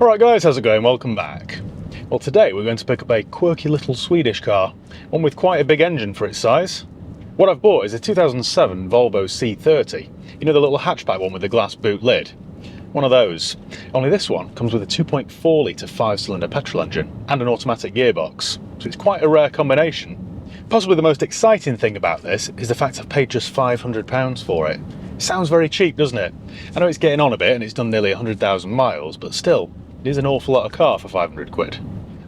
Alright guys, how's it going? Welcome back. Well, today we're going to pick up a quirky little Swedish car, one with quite a big engine for its size. What I've bought is a 2007 Volvo C30. You know, the little hatchback one with the glass boot lid? One of those. Only this one comes with a 2.4 litre 5-cylinder petrol engine and an automatic gearbox, so it's quite a rare combination. Possibly the most exciting thing about this is the fact I've paid just £500 for it. Sounds very cheap, doesn't it? I know it's getting on a bit and it's done nearly 100,000 miles, but still, it is an awful lot of car for 500 quid.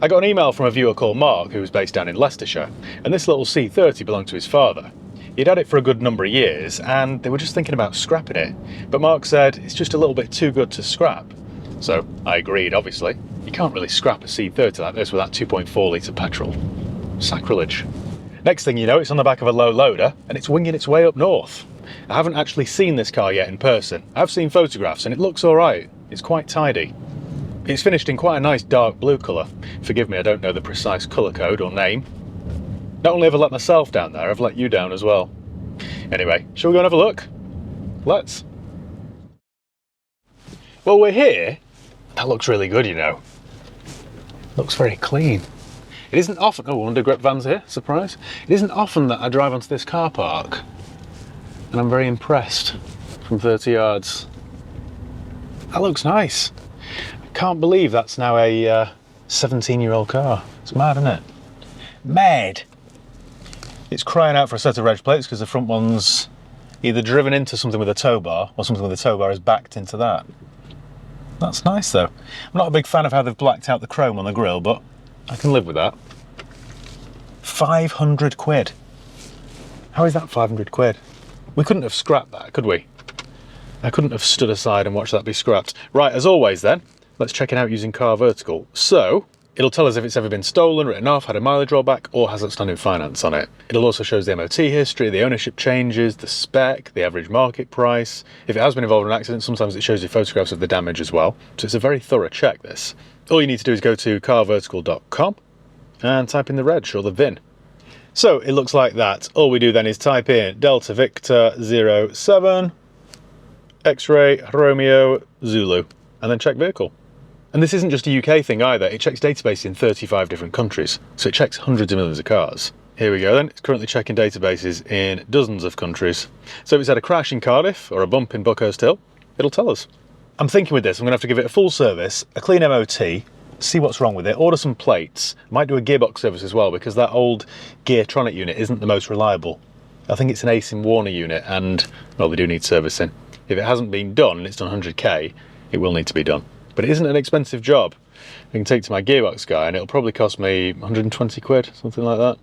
I got an email from a viewer called Mark, who was based down in Leicestershire, and this little C30 belonged to his father. He'd had it for a good number of years and they were just thinking about scrapping it, but Mark said it's just a little bit too good to scrap. So I agreed, obviously. You can't really scrap a C30 like this with that 2.4 litre petrol. Sacrilege. Next thing you know, it's on the back of a low loader and it's winging its way up north. I haven't actually seen this car yet in person. I've seen photographs and it looks alright. It's quite tidy. It's finished in quite a nice dark blue colour. Forgive me, I don't know the precise colour code or name. Not only have I let myself down there, I've let you down as well. Anyway, shall we go and have a look? Let's. Well, we're here. That looks really good, you know. Looks very clean. It isn't often, oh, undergrip vans here, surprise. It isn't often that I drive onto this car park, and I'm very impressed from 30 yards. That looks nice. I can't believe that's now a 17-year-old car. It's mad, isn't it? Mad. It's crying out for a set of reg plates because the front one's either driven into something with a tow bar or something with a tow bar is backed into that. That's nice though. I'm not a big fan of how they've blacked out the chrome on the grille, but I can live with that. 500 quid. How is that 500 quid? We couldn't have scrapped that, could we? I couldn't have stood aside and watched that be scrapped. Right, as always then, let's check it out using Car Vertical. So, it'll tell us if it's ever been stolen, written off, had a mileage rollback, or has outstanding finance on it. It'll also show us the MOT history, the ownership changes, the spec, the average market price. If it has been involved in an accident, sometimes it shows you photographs of the damage as well. So it's a very thorough check, this. All you need to do is go to carvertical.com and type in the reg or the VIN. So it looks like that. All we do then is type in Delta Victor 07 X-Ray Romeo Zulu and then check vehicle. And this isn't just a UK thing either, it checks database in 35 different countries, so it checks hundreds of millions of cars. Here we go then, it's currently checking databases in dozens of countries. So if it's had a crash in Cardiff or a bump in Buckhurst Hill, it'll tell us. I'm thinking with this, I'm going to have to give it a full service, a clean MOT, see what's wrong with it, order some plates, might do a gearbox service as well because that old Geartronic unit isn't the most reliable. I think it's an Ace in Warner unit and, well, they do need servicing. If it hasn't been done and it's done 100k, it will need to be done. But it isn't an expensive job. I can take it to my gearbox guy and it'll probably cost me 120 quid, something like that.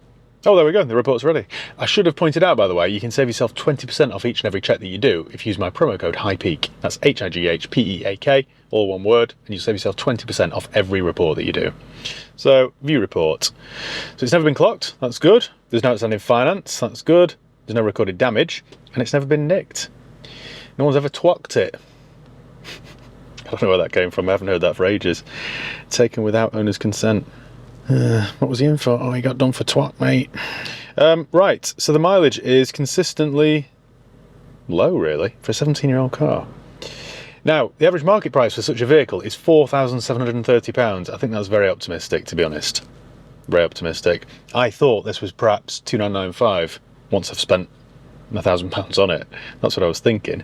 Oh, there we go, the report's ready. I should have pointed out, by the way, you can save yourself 20% off each and every check that you do if you use my promo code HIGHPEAK. That's HIGHPEAK, all one word, and you save yourself 20% off every report that you do. So, view report. So it's never been clocked, that's good. There's no outstanding finance, that's good. There's no recorded damage, and it's never been nicked. No one's ever twacked it. I don't know where that came from, I haven't heard that for ages. Taken without owner's consent. What was he in for? Oh, he got done for twat, mate. Right, so the mileage is consistently low, really, for a 17-year-old car. Now, the average market price for such a vehicle is £4,730. I think that's very optimistic, to be honest. Very optimistic. I thought this was perhaps £2,995 once I've spent £1,000 on it. That's what I was thinking.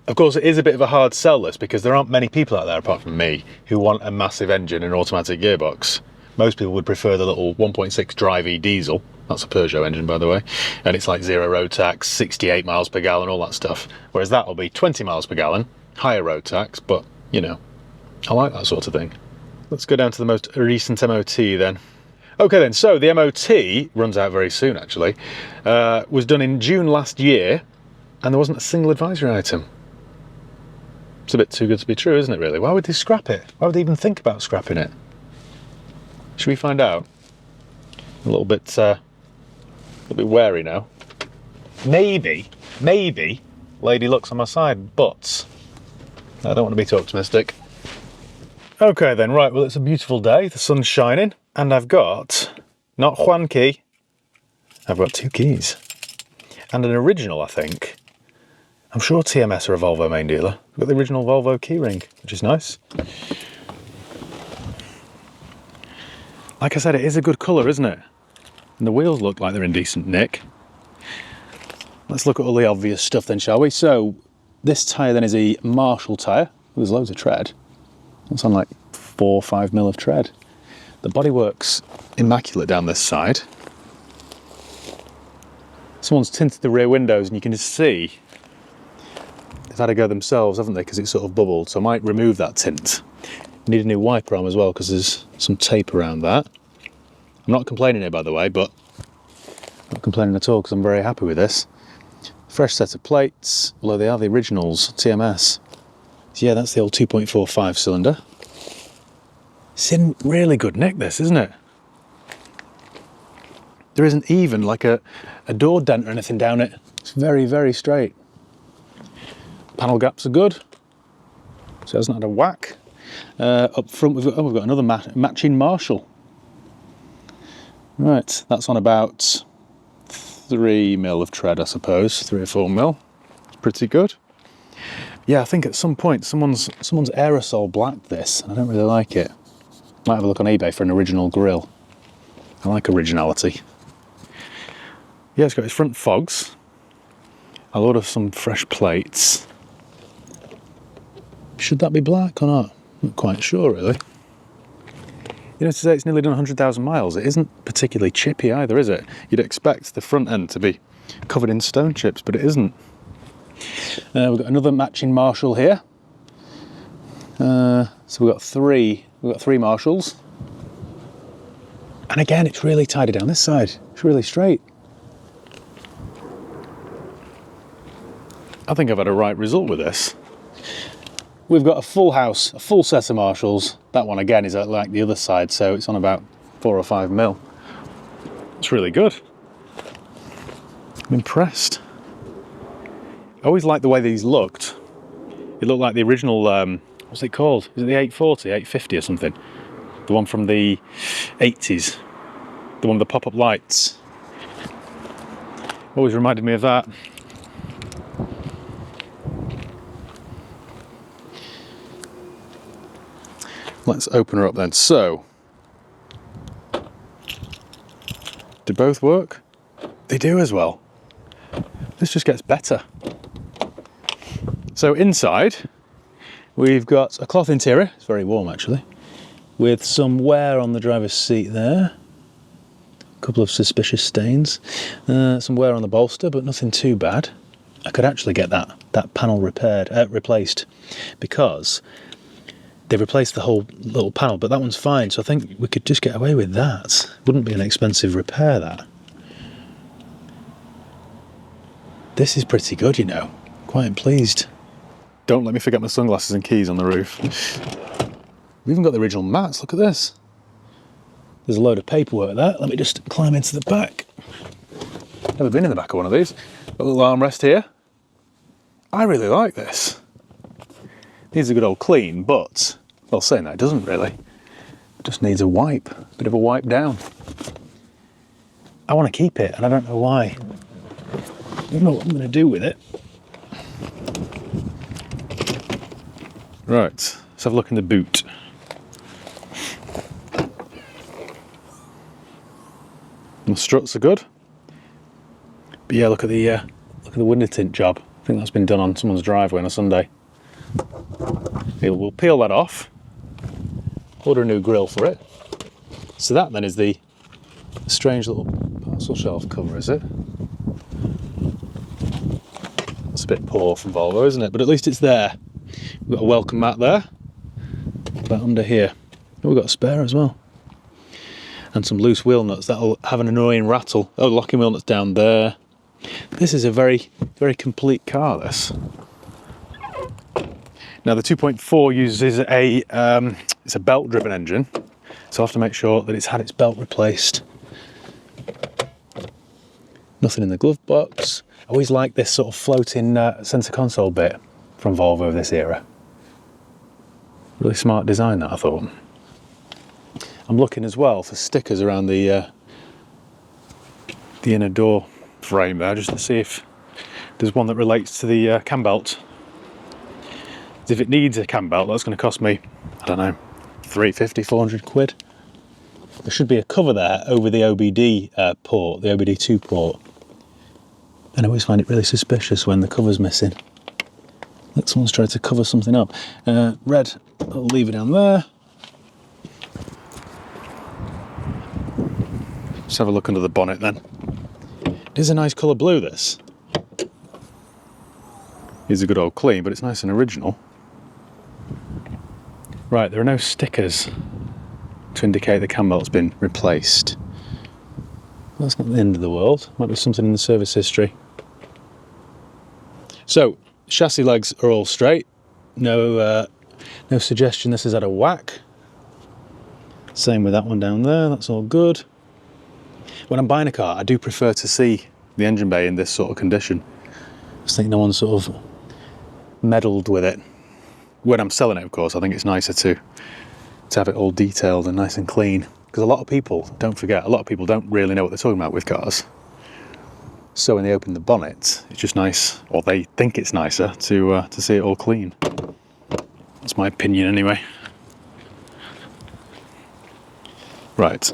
Of course, it is a bit of a hard sell, this, because there aren't many people out there, apart from me, who want a massive engine and an automatic gearbox. Most people would prefer the little 1.6 Drive-E diesel. That's a Peugeot engine, by the way. And it's like 0 road tax, 68 miles per gallon, all that stuff. Whereas that will be 20 miles per gallon, higher road tax, but, you know, I like that sort of thing. Let's go down to the most recent MOT then. Okay then, so the MOT runs out very soon, actually. Was done in June last year, and there wasn't a single advisory item. It's a bit too good to be true, isn't it, really? Why would they scrap it? Why would they even think about scrapping it? Should we find out? A little bit wary now. Maybe, lady luck's on my side, but I don't want to be too optimistic. Okay then, right, well, it's a beautiful day, the sun's shining, and I've got, not one key, I've got 2 keys. And an original, I think. I'm sure TMS are a Volvo main dealer. We've got the original Volvo keyring, which is nice. Like I said, it is a good colour, isn't it? And the wheels look like they're in decent nick. Let's look at all the obvious stuff then, shall we? So this tyre then is a Marshall tyre. There's loads of tread. It's on like 4 or 5 mil of tread. The bodywork's immaculate down this side. Someone's tinted the rear windows and you can just see they've had a go themselves, haven't they? Because it's sort of bubbled. So I might remove that tint. Need a new wiper arm as well because there's some tape around that. I'm not complaining here, by the way, but I'm not complaining at all because I'm very happy with this. Fresh set of plates, although they are the originals, TMS. So yeah, that's the old 2.45 cylinder. It's in really good nick, this, isn't it? There isn't even like a door dent or anything down it. It's very, very straight. Panel gaps are good, so it hasn't had a whack. Up front we've got another matching Marshall. Right, that's on about 3 mil of tread, I suppose, 3 or 4 mil. It's pretty good. Yeah, I think at some point someone's aerosol blacked this, and I don't really like it. Might have a look on eBay for an original grille. I like originality. Yeah, it's got its front fogs. A load of some fresh plates. Should that be black or not? Not quite sure, really. You know, to say it's nearly done 100,000 miles, it isn't particularly chippy either, is it? You'd expect the front end to be covered in stone chips, but it isn't. We've got another matching Marshall here. So we've got three Marshalls. And again, it's really tidy down this side. It's really straight. I think I've had a right result with this. We've got a full house, a full set of Marshalls. That one again is like the other side, so it's on about 4 or 5 mil. It's really good. I'm impressed. I always liked the way these looked. It looked like the original, what's it called? Is it the 840, 850 or something? The one from the 80s. The one with the pop-up lights. Always reminded me of that. Let's open her up then. So, do both work? They do as well. This just gets better. So inside, we've got a cloth interior. It's very warm actually, with some wear on the driver's seat there. A couple of suspicious stains. Some wear on the bolster, but nothing too bad. I could actually get that panel replaced, because they've replaced the whole little panel, but that one's fine, so I think we could just get away with that. Wouldn't be an expensive repair, that. This is pretty good, you know. Quite pleased. Don't let me forget my sunglasses and keys on the roof. We've even got the original mats, look at this. There's a load of paperwork there. Let me just climb into the back. Never been in the back of one of these. Got a little armrest here. I really like this. Needs a good old clean, but, well, saying that, it doesn't really. It just needs a wipe, a bit of a wipe down. I want to keep it, and I don't know why. I don't know what I'm going to do with it. Right, let's have a look in the boot. The struts are good. But yeah, look at the window tint job. I think that's been done on someone's driveway on a Sunday. We'll peel that off, order a new grille for it. So that then is the strange little parcel shelf cover, is it? It's a bit poor from Volvo, isn't it? But at least it's there. We've got a welcome mat there, about under here. Oh, we've got a spare as well. And some loose wheel nuts that'll have an annoying rattle. Oh, locking wheel nuts down there. This is a very, very complete car, this. Now the 2.4 uses it's a belt-driven engine, so I'll have to make sure that it's had its belt replaced. Nothing in the glove box. I always like this sort of floating centre console bit from Volvo of this era. Really smart design, that, I thought. I'm looking as well for stickers around the inner door frame there, just to see if there's one that relates to the cam belt. If it needs a cam belt, that's going to cost me, I don't know, 350, 400 quid. There should be a cover there over the OBD port, the OBD2 port. And I always find it really suspicious when the cover's missing. Like someone's tried to cover something up. Red, I'll leave it down there. Let's have a look under the bonnet then. It is a nice colour blue, this. It's a good old clean, but it's nice and original. Right, there are no stickers to indicate the cam belt's been replaced. Well, that's not the end of the world. Might be something in the service history. So, chassis legs are all straight. No suggestion this has had a whack. Same with that one down there, that's all good. When I'm buying a car, I do prefer to see the engine bay in this sort of condition. I just think no one sort of meddled with it. When I'm selling it, of course, I think it's nicer to have it all detailed and nice and clean. Because a lot of people, don't forget, a lot of people don't really know what they're talking about with cars. So when they open the bonnet, it's just nice, or they think it's nicer, to see it all clean. That's my opinion anyway. Right.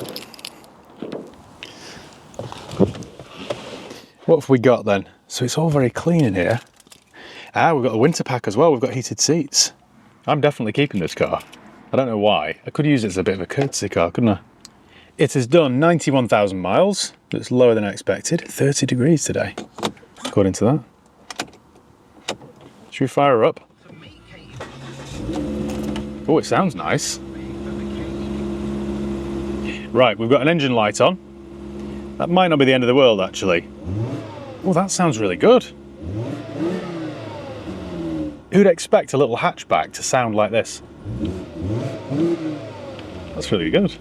What have we got then? So it's all very clean in here. Ah, we've got a winter pack as well. We've got heated seats. I'm definitely keeping this car. I don't know why. I could use it as a bit of a courtesy car, couldn't I? It has done 91,000 miles. That's lower than I expected. 30 degrees today, according to that. Should we fire her up? Oh, it sounds nice. Right, we've got an engine light on. That might not be the end of the world, actually. Oh, that sounds really good. Who'd expect a little hatchback to sound like this? That's really good.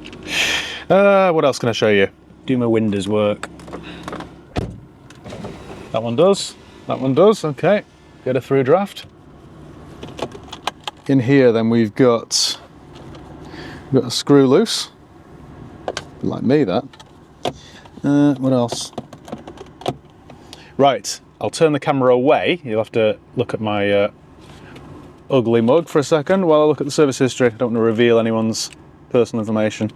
What else can I show you? Do my windows work? That one does. That one does. Okay. Get a through draft. In here, then we've got a screw loose. Like me, that. What else? Right. I'll turn the camera away. You'll have to look at my ugly mug for a second while I look at the service history. I don't want to reveal anyone's personal information.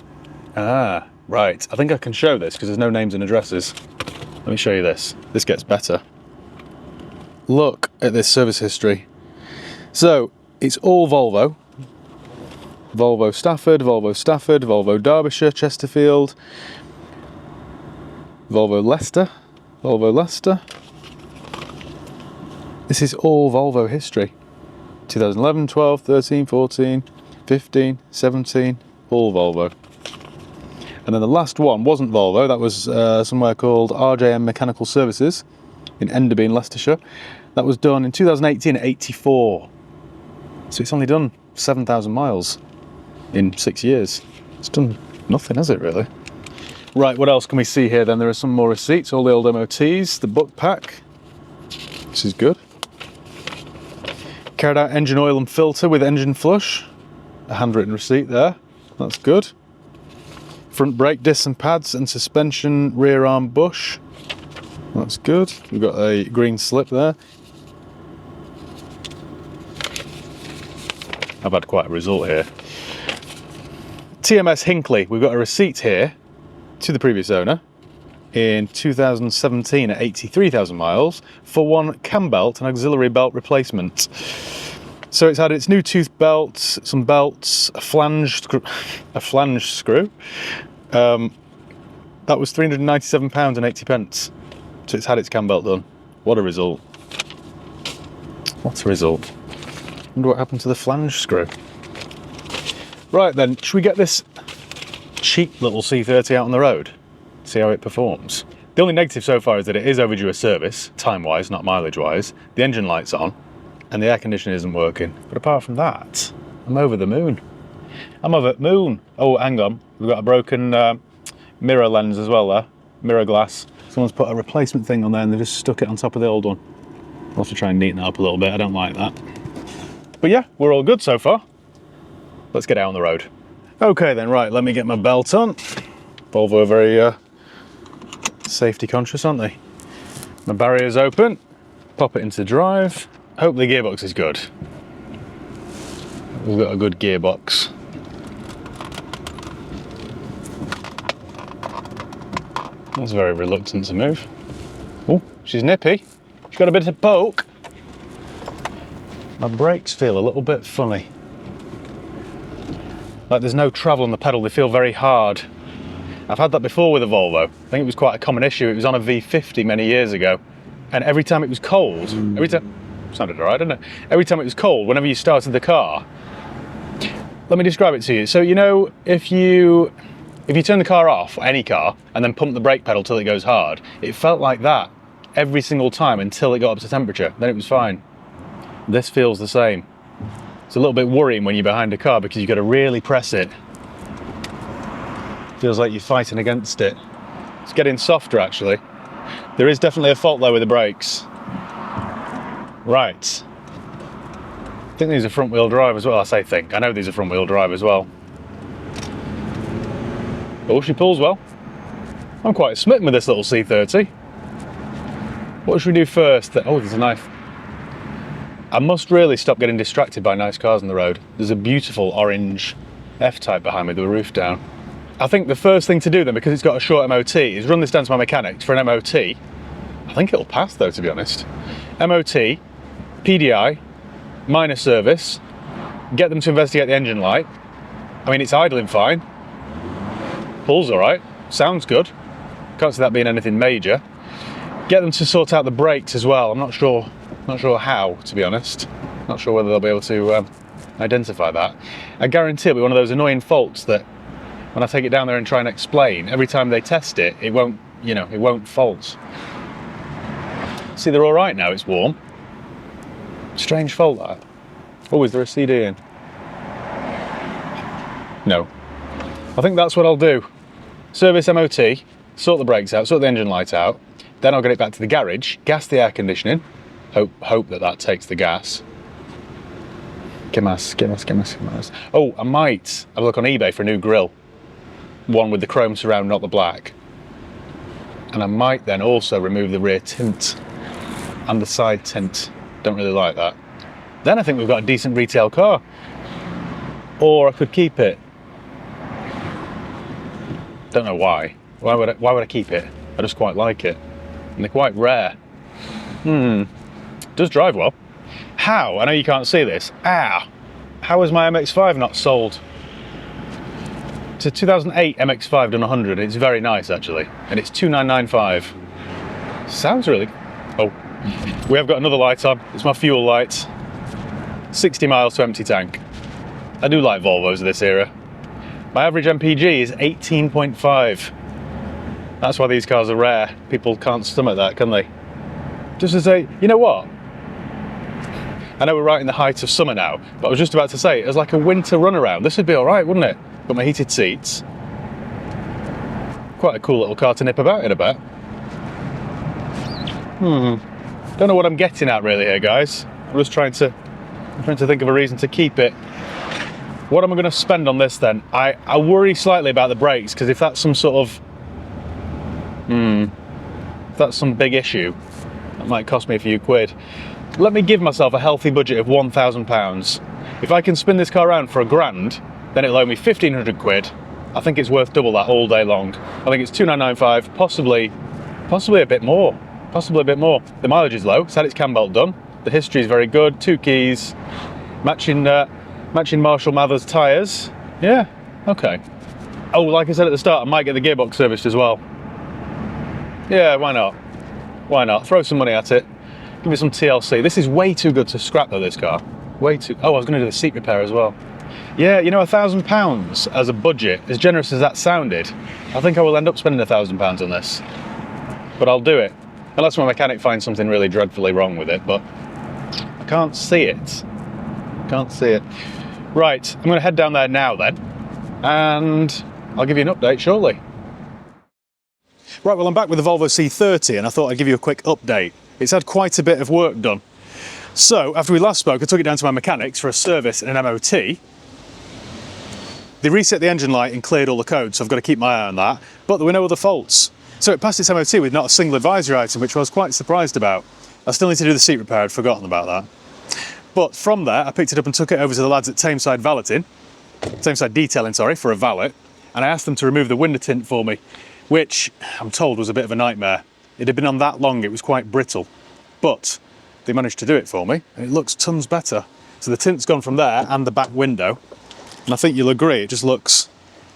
Ah, right. I think I can show this because there's no names and addresses. Let me show you this. This gets better. Look at this service history. So, it's all Volvo. Volvo Stafford, Volvo Stafford, Volvo Derbyshire, Chesterfield, Volvo Leicester, Volvo Leicester. This is all Volvo history. 2011, 12, 13, 14, 15, 17, all Volvo. And then the last one wasn't Volvo, that was somewhere called RJM Mechanical Services in Enderby in Leicestershire. That was done in 2018 at 84. So it's only done 7,000 miles in 6 years. It's done nothing, has it, really? Right, what else can we see here then? There are some more receipts, all the old MOTs, the book pack. This is good. Carried out engine oil and filter with engine flush. A handwritten receipt there. That's good. Front brake discs and pads and suspension rear arm bush. That's good. We've got a green slip there. I've had quite a result here. TMS Hinckley, we've got a receipt here to the previous owner in 2017 at 83,000 miles for one cam belt and auxiliary belt replacement. So it's had its new tooth belt, some belts, a flange screw. That was £397.80. So it's had its cam belt done. What a result. What a result. Wonder what happened to the flange screw. Right then, should we get this cheap little C30 out on the road? See how it performs. The only negative so far is that it is overdue a service, time-wise, not mileage-wise. The engine light's on, and the air conditioning isn't working. But apart from that, I'm over the moon. I'm over the moon. Oh, hang on. We've got a broken mirror lens as well there. Mirror glass. Someone's put a replacement thing on there and they just stuck it on top of the old one. I'll have to try and neaten that up a little bit. I don't like that. But yeah, we're all good so far. Let's get out on the road. Okay then, right, let me get my belt on. Volvo are very safety conscious, aren't they? My barrier's open. Pop it into drive. Hope the gearbox is good. We've got a good gearbox. That's very reluctant to move. Oh, she's nippy. She's got a bit of poke. My brakes feel a little bit funny. Like there's no travel on the pedal, they feel very hard. I've had that before with a Volvo. I think it was quite a common issue. It was on a V50 many years ago. And every time it was cold, sounded all right, didn't it? Every time it was cold, whenever you started the car, let me describe it to you. So, you know, if you turn the car off, any car, and then pump the brake pedal till it goes hard, it felt like that every single time until it got up to temperature. Then it was fine. This feels the same. It's a little bit worrying when you're behind a car because you've got to really press it. Feels like you're fighting against it. It's getting softer actually. There is definitely a fault there with the brakes. Right. I think these are front wheel drive as well. I say think. I know these are front wheel drive as well. Oh, she pulls well. I'm quite smitten with this little C30. What should we do first? Oh, there's a knife. I must really stop getting distracted by nice cars on the road. There's a beautiful orange F-Type behind me with the roof down. I think the first thing to do then, because it's got a short MOT, is run this down to my mechanics for an MOT. I think it'll pass though, to be honest. MOT, PDI, minor service, get them to investigate the engine light. I mean, it's idling fine. Pulls all right, sounds good. Can't see that being anything major. Get them to sort out the brakes as well. I'm not sure how, to be honest. Not sure whether they'll be able to identify that. I guarantee it'll be one of those annoying faults that when I take it down there and try and explain, every time they test it, it won't, you know, it won't fault. See, they're all right now, it's warm. Strange fault that. Oh, is there a CD in? No. I think that's what I'll do. Service MOT, sort the brakes out, sort the engine light out, then I'll get it back to the garage, gas the air conditioning, hope that takes the gas. Gemas. Oh, I might have a look on eBay for a new grille. One with the chrome surround, not the black. And I might then also remove the rear tint and the side tint. Don't really like that. Then I think we've got a decent retail car. Or I could keep it. Don't know why. Why would I keep it? I just quite like it. And they're quite rare. Does drive well. How? I know you can't see this. How is my MX-5 not sold? It's a 2008 MX-5 done 100. It's very nice actually, and it's 2995. Sounds really. Oh, we have got another light on. It's my fuel light. 60 miles to empty tank. I do like Volvos of this era. My average MPG is 18.5. That's why these cars are rare. People can't stomach that, can they? Just to say, you know what? I know we're right in the height of summer now, but I was just about to say, as like a winter runaround, this would be all right, wouldn't it? Got my heated seats. Quite a cool little car to nip about in a bit. Don't know what I'm getting at really here, guys. I'm just trying to think of a reason to keep it. What am I going to spend on this then? I worry slightly about the brakes, because if that's some sort of if that's some big issue, that might cost me a few quid. Let me give myself a healthy budget of £1,000. If I can spin this car around for £1,000, then it'll owe me 1,500 quid. I think it's worth double that all day long. I think it's 2,995, possibly a bit more. Possibly a bit more. The mileage is low. It's had its cam belt done. The history is very good. 2 keys, matching Marshall Mathers tyres. Yeah, okay. Oh, like I said at the start, I might get the gearbox serviced as well. Yeah, why not? Why not? Throw some money at it. Give me some TLC. This is way too good to scrap though, this car. Way too. Oh, I was going to do the seat repair as well. Yeah, you know, £1,000 as a budget, as generous as that sounded, I think I will end up spending £1,000 on this. But I'll do it. Unless my mechanic finds something really dreadfully wrong with it, but I can't see it. Can't see it. Right, I'm going to head down there now then, and I'll give you an update shortly. Right, well I'm back with the Volvo C30 and I thought I'd give you a quick update. It's had quite a bit of work done. So, after we last spoke, I took it down to my mechanics for a service and an MOT. They reset the engine light and cleared all the codes, so I've got to keep my eye on that. But there were no other faults. So it passed its MOT with not a single advisory item, which I was quite surprised about. I still need to do the seat repair, I'd forgotten about that. But from there, I picked it up and took it over to the lads at Tameside Detailing, for a valet, and I asked them to remove the window tint for me. which I'm told was a bit of a nightmare. It had been on that long, it was quite brittle, but they managed to do it for me, and it looks tons better. So the tint's gone from there and the back window, and I think you'll agree, it just looks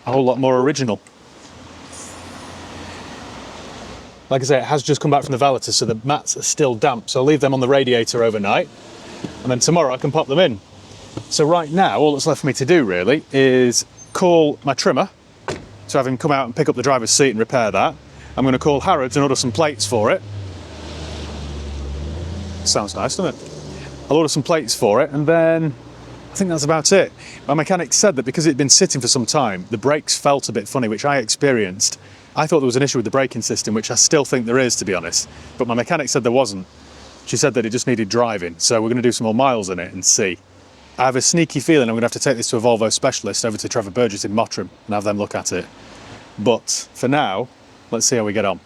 a whole lot more original. Like I say, it has just come back from the valeter, so the mats are still damp, so I'll leave them on the radiator overnight, and then tomorrow I can pop them in. So right now, all that's left for me to do really is call my trimmer to have him come out and pick up the driver's seat and repair that. I'm going to call Harrods and order some plates for it. Sounds nice, doesn't it? I'll order some plates for it, and then I think that's about it. My mechanic said that because it'd been sitting for some time, the brakes felt a bit funny, which I experienced. I thought there was an issue with the braking system, which I still think there is, to be honest. But my mechanic said there wasn't. She said that it just needed driving, so we're going to do some more miles in it and see. I have a sneaky feeling I'm going to have to take this to a Volvo specialist over to Trevor Burgess in Mottram and have them look at it. But for now, let's see how we get on.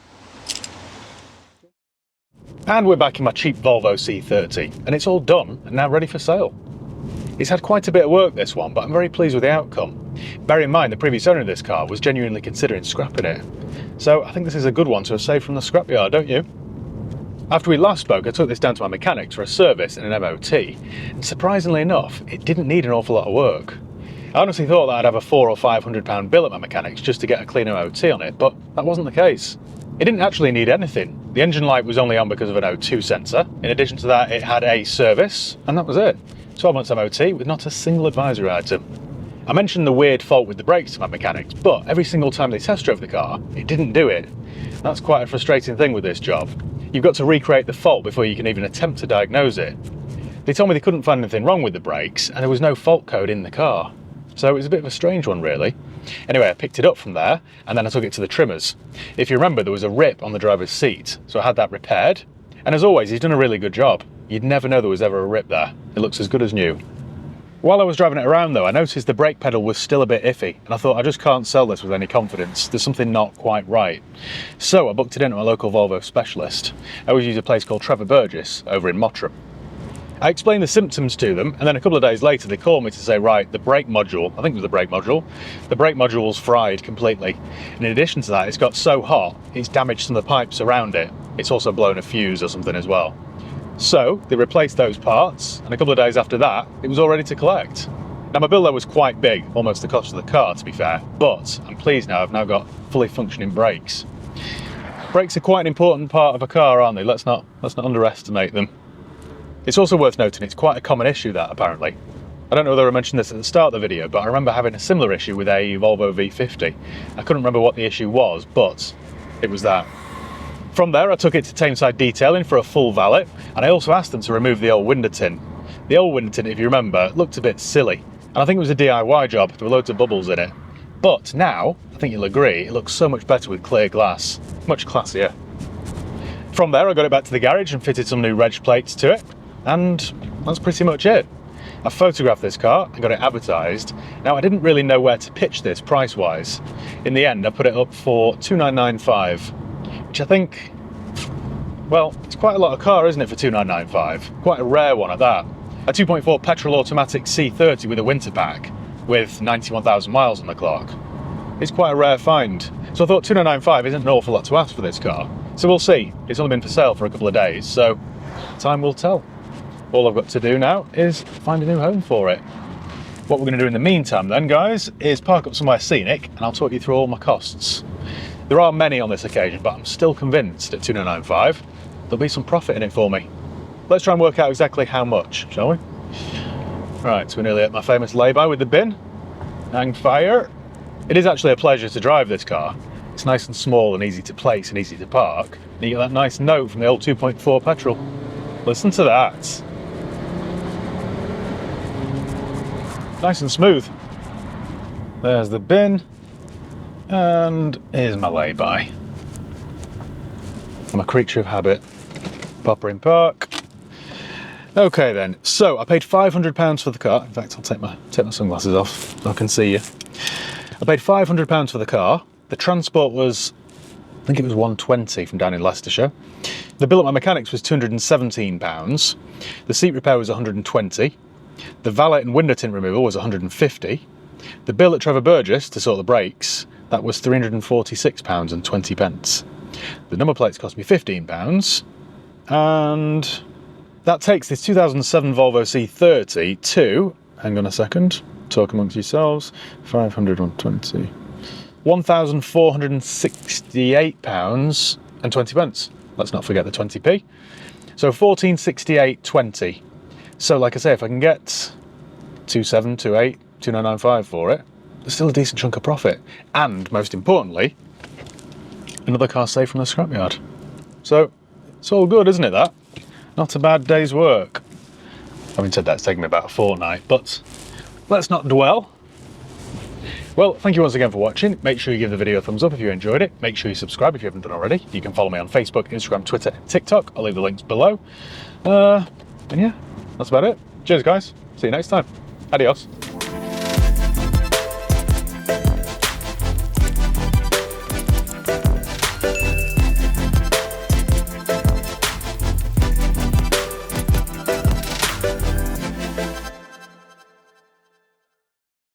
And we're back in my cheap Volvo C30, and it's all done and now ready for sale. It's had quite a bit of work, this one, but I'm very pleased with the outcome. Bear in mind the previous owner of this car was genuinely considering scrapping it. So I think this is a good one to have saved from the scrapyard, don't you? After we last spoke, I took this down to my mechanics for a service and an MOT, and surprisingly enough, it didn't need an awful lot of work. I honestly thought that I'd have a £400 or £500 bill at my mechanics just to get a clean MOT on it, but that wasn't the case. It didn't actually need anything. The engine light was only on because of an O2 sensor. In addition to that, it had a service, and that was it. 12 months MOT with not a single advisory item. I mentioned the weird fault with the brakes to my mechanics, but every single time they test drove the car, it didn't do it. That's quite a frustrating thing with this job. You've got to recreate the fault before you can even attempt to diagnose it. They told me they couldn't find anything wrong with the brakes, and there was no fault code in the car. So it was a bit of a strange one, really. Anyway, I picked it up from there, and then I took it to the trimmers. If you remember, there was a rip on the driver's seat, so I had that repaired. And as always, he's done a really good job. You'd never know there was ever a rip there. It looks as good as new. While I was driving it around though, I noticed the brake pedal was still a bit iffy, and I thought I just can't sell this with any confidence. There's something not quite right. So I booked it in at my local Volvo specialist. I always use a place called Trevor Burgess over in Mottram. I explained the symptoms to them, and then a couple of days later they called me to say, right, the brake module, I think it was the brake module's fried completely. And in addition to that, it's got so hot, it's damaged some of the pipes around it. It's also blown a fuse or something as well. So they replaced those parts, and a couple of days after that, it was all ready to collect. Now my bill there was quite big, almost the cost of the car to be fair, but I'm pleased now I've now got fully functioning brakes. Brakes are quite an important part of a car, aren't they? Let's not underestimate them. It's also worth noting it's quite a common issue, that apparently. I don't know whether I mentioned this at the start of the video, but I remember having a similar issue with a Volvo V50. I couldn't remember what the issue was, but it was that. From there I took it to Tameside Detailing for a full valet, and I also asked them to remove the old window tint. The old window tint, if you remember, looked a bit silly, and I think it was a DIY job. There were loads of bubbles in it. But now, I think you'll agree, it looks so much better with clear glass. Much classier. From there I got it back to the garage and fitted some new reg plates to it, and that's pretty much it. I photographed this car and got it advertised. Now I didn't really know where to pitch this price-wise. In the end I put it up for $2,995. Which I think, well, it's quite a lot of car, isn't it, for $2,995? Quite a rare one at that. A 2.4 petrol automatic C30 with a winter pack, with 91,000 miles on the clock. It's quite a rare find. So I thought $2,995 isn't an awful lot to ask for this car. So we'll see. It's only been for sale for a couple of days, so time will tell. All I've got to do now is find a new home for it. What we're going to do in the meantime then, guys, is park up somewhere scenic, and I'll talk you through all my costs. There are many on this occasion, but I'm still convinced at $2,995 there'll be some profit in it for me. Let's try and work out exactly how much, shall we? Right, so we're nearly at my famous lay-by with the bin. Hang fire. It is actually a pleasure to drive this car. It's nice and small and easy to place and easy to park. And you get that nice note from the old 2.4 petrol. Listen to that. Nice and smooth. There's the bin. And here's my lay-by. I'm a creature of habit. Pop her in park. Okay then, so I paid £500 for the car. In fact, I'll take my sunglasses off so I can see you. I paid £500 for the car. The transport was, I think it was £120 from down in Leicestershire. The bill at my mechanics was £217. The seat repair was £120. The valet and window tint removal was £150. The bill at Trevor Burgess to sort the brakes, that was £346.20. The number plates cost me £15, and that takes this 2007 Volvo C30 to, hang on a second, talk amongst yourselves, 520, £1,468.20. Let's not forget the 20p. So 1468.20. So like I say, if I can get 2728, 2995 for it, there's still a decent chunk of profit. And most importantly, another car saved from the scrapyard. So it's all good, isn't it, that? Not a bad day's work. Having said that, it's taken me about a fortnight, but let's not dwell. Well, thank you once again for watching. Make sure you give the video a thumbs up if you enjoyed it. Make sure you subscribe if you haven't done already. You can follow me on Facebook, Instagram, Twitter, and TikTok. I'll leave the links below. And yeah, that's about it. Cheers, guys. See you next time. Adios.